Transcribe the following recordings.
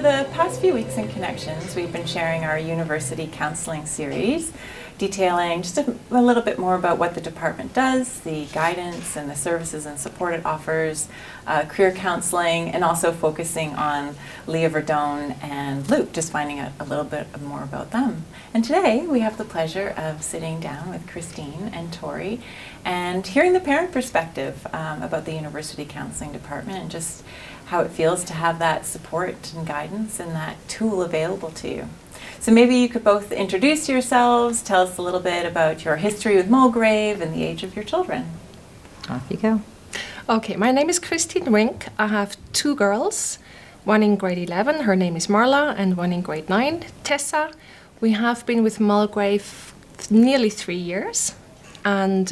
the past few weeks in Connections, we've been sharing our university counseling series, detailing just a little bit more about what the department does, the guidance and the services and support it offers, career counseling, and also focusing on Leah Verdone and Luke, just finding out a little bit more about them. And today we have the pleasure of sitting down with Christine and Tori and hearing the parent perspective about the university counseling department and just how it feels to have that support and guidance and that tool available to you. So maybe you could both introduce yourselves, tell us a little bit about your history with Mulgrave and the age of your children. Off you go. Okay, my name is Christine Rinck. I have two girls, one in grade 11, her name is Marla, and one in grade 9, Tessa. We have been with Mulgrave nearly 3 years, and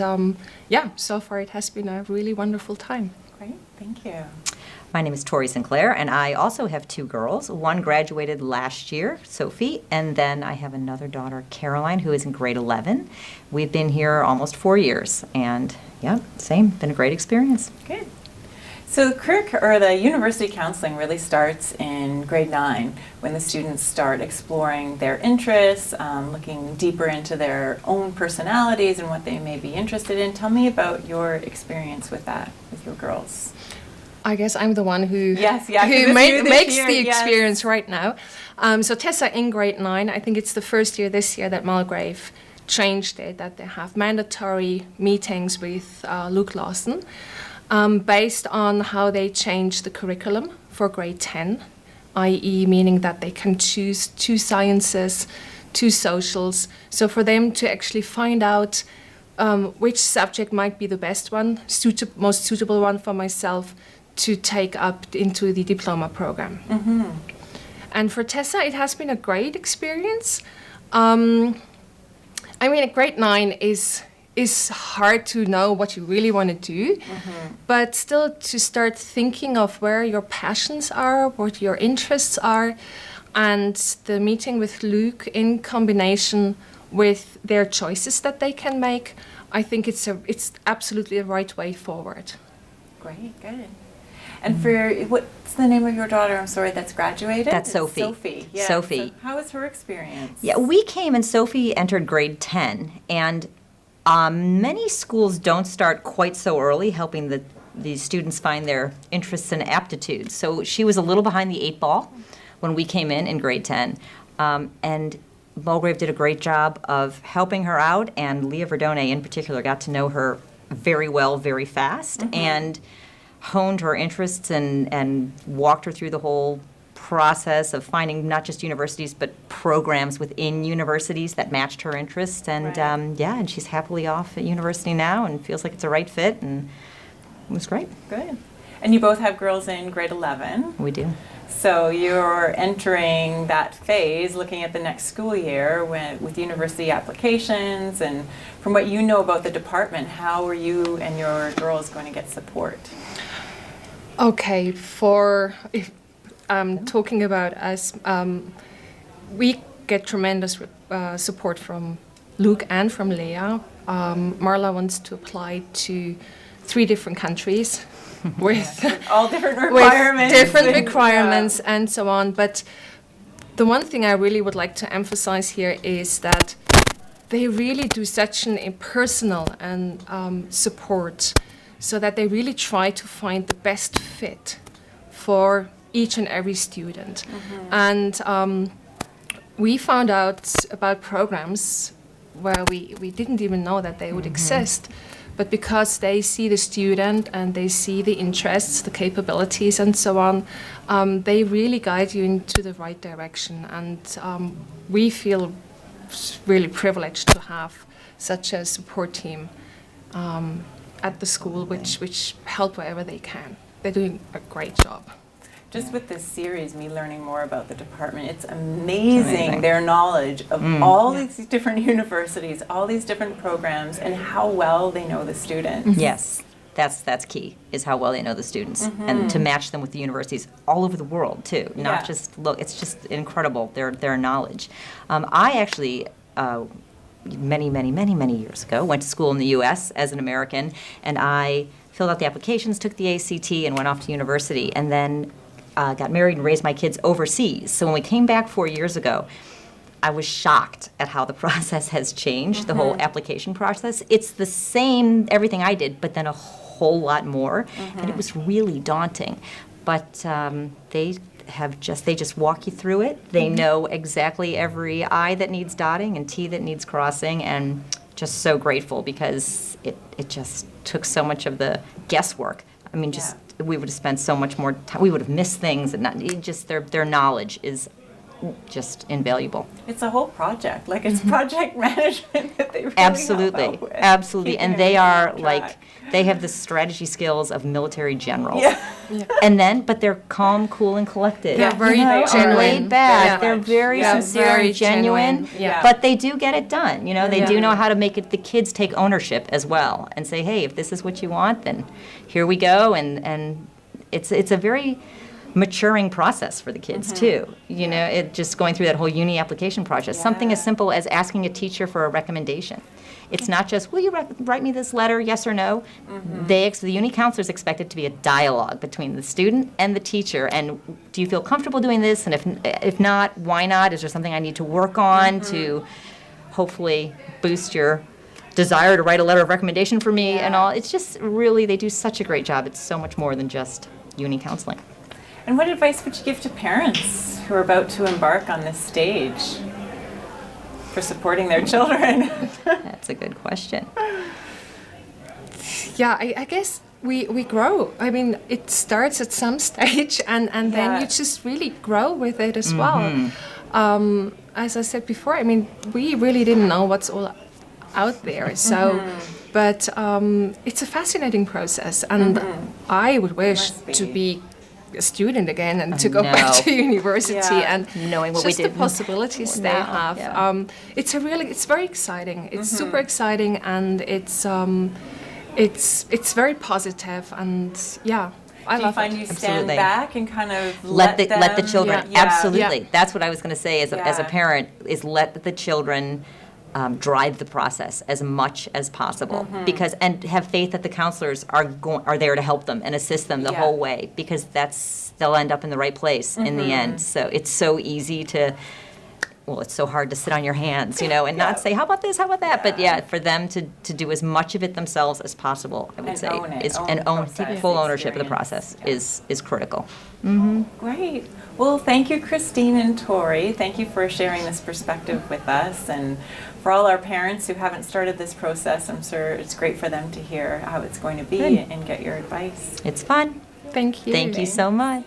so far it has been a really wonderful time. Great, thank you. My name is Tori Sinclair, and I also have two girls. One graduated last year, Sophie, and then I have another daughter, Caroline, who is in grade 11. We've been here almost 4 years, and same, been a great experience. Good. So the university counseling really starts in grade 9 when the students start exploring their interests, looking deeper into their own personalities and what they may be interested in. Tell me about your experience with that, with your girls. I guess I'm the one who makes the experience right now. So Tessa in grade 9, I think it's the first year this year that Mulgrave changed it, that they have mandatory meetings with Luke Lawson based on how they changed the curriculum for grade 10, i.e. meaning that they can choose 2 sciences, 2 socials. So for them to actually find out which subject might be the best one, most suitable one for myself, to take up into the diploma program. Mm-hmm. And for Tessa, it has been a great experience. At grade 9 is hard to know what you really want to do, but still to start thinking of where your passions are, what your interests are, and the meeting with Luke in combination with their choices that they can make, I think it's absolutely the right way forward. Great, good. And what's the name of your daughter? I'm sorry, that's graduated? That's Sophie. Sophie, yeah. Sophie. So how was her experience? Yeah, we came and Sophie entered grade 10, and many schools don't start quite so early, helping the students find their interests and aptitudes. So she was a little behind the 8 ball when we came in grade 10, and Mulgrave did a great job of helping her out, and Leah Verdone in particular got to know her very well, very fast, and honed her interests and walked her through the whole process of finding not just universities but programs within universities that matched her interests. And and she's happily off at university now and feels like it's a right fit, and it was great. Good. And you both have girls in grade 11. We do. So you're entering that phase, looking at the next school year with university applications, and from what you know about the department, how are you and your girls going to get support? Okay, talking about us, we get tremendous support from Luke and from Leah. Marla wants to apply to 3 different countries with all different requirements. And so on. But the one thing I really would like to emphasize here is that they really do such an impersonal and support, so that they really try to find the best fit for each and every student. And we found out about programs where we didn't even know that they would exist, but because they see the student and they see the interests, the capabilities, and so on, they really guide you into the right direction. And we feel really privileged to have such a support team at the school, which help wherever they can. They're doing a great job. Just with this series, me learning more about the department, it's amazing their knowledge of all these different universities, all these different programs, and how well they know the students. Yes, that's key, is how well they know the students, and to match them with the universities all over the world too. Not just it's just incredible their knowledge. I actually. Many years ago, went to school in the U.S. as an American, and I filled out the applications, took the ACT, and went off to university. And then got married and raised my kids overseas. So when we came back 4 years ago, I was shocked at how the process has changed, the whole application process. It's the same, everything I did, but then a whole lot more, and it was really daunting. But they just walk you through it. They know exactly every I that needs dotting and T that needs crossing, and just so grateful because it just took so much of the guesswork. I mean, just we would have spent so much more time. We would have missed things, and just their knowledge is just invaluable. It's a whole project, like it's project management that they really Absolutely, help out with. absolutely, and Keeping they are everything on track. like they have the strategy skills of military generals. Yeah. But they're calm, cool, and collected. They're very You know, genuine. laid back. Yeah. They're very Yeah, sincere very and genuine. Yeah. But they do get it done. You know, they do Yeah. know how to make it. The kids take ownership as well and say, "Hey, if this is what you want, then here we go." And it's a very maturing process for the kids too. You know, it just going through that whole uni application process. Something as simple as asking a teacher for a recommendation. It's not just, will you write me this letter, yes or no? The uni counselors expect it to be a dialogue between the student and the teacher. And do you feel comfortable doing this? And if not, why not? Is there something I need to work on to hopefully boost your desire to write a letter of recommendation for me and all? It's just really, they do such a great job. It's so much more than just uni counseling. And what advice would you give to parents who are about to embark on this stage for supporting their children? That's a good question. Yeah, I guess we grow. I mean, it starts at some stage, and then Yeah. you just really grow with it as well. As I said before, I mean, we really didn't know what's all out there. So, but it's a fascinating process, and I would wish Must be. to be a student again and to go know. back to university Yeah. and Knowing what we just the did possibilities they now, have. yeah. It's very exciting. It's super exciting, and it's very positive, and yeah, I Do you love find it. you stand Absolutely. back and kind of let the children Yeah. absolutely. Yeah. That's what I was going to say as a Yeah. parent is let the children drive the process as much as possible because and have faith that the counselors are there to help them and assist them the Yeah. whole way because they'll end up in the right place in the end. So it's so easy to. Well, it's so hard to sit on your hands, you know, and not say, how about this, how about that? But yeah, for them to do as much of it themselves as possible, I would And say, own it, is own and the own process, take full the ownership of the experience. process is critical. Great. Well, thank you, Christine and Tori. Thank you for sharing this perspective with us. And for all our parents who haven't started this process, I'm sure it's great for them to hear how it's going to be Good. and get your advice. It's fun. Thank you. Thank you so much.